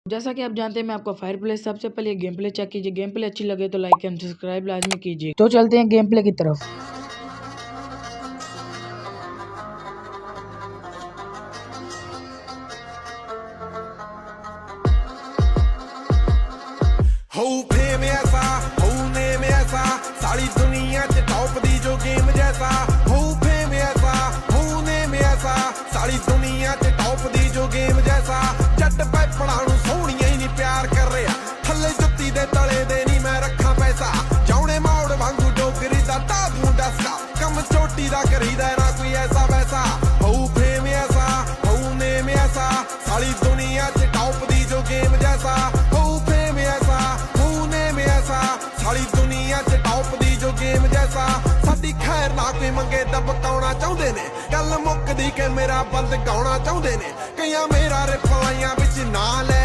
जैसा कि आप जानते हैं मैं आपको फायर प्ले सबसे पहले गेम प्ले चेक कीजिए। गेम प्ले अच्छी लगे तो लाइक एंड सब्सक्राइब लाजमी कीजिए। तो चलते हैं गेम प्ले की तरफ। सारी दुनिया च टॉप दी जो गेम जैसा हो फेम ऐसा हो नेम ऐसा सारी दुनिया च टॉप दी जो गेम जैसा जट पैपड़ा नूं सोहणियां ही नहीं प्यार कर रहा थल्ले जुत्ती दे तले दे नहीं मैं रखा पैसा जाउने मौड़ वांगू डोगरी दा ताबू डसका कम चोटी दा करीदा ना कोई ऐसा वैसा हो फेम ऐसा हो नेम ऐसा सारी दुनिया च टॉप दी जो गेम जैसा हो फेम ऐसा हो नेम ऐसा सारी दुनिया च टॉप दी जो गेम जैसा साडी खैर ना कोई मंगे दबकाउणा चाहुंदे ने गल मुक्कदी के मेरा बंद गाउणा चाहुंदे ने कईयां मेरा रिप्लाइयां विच ना ले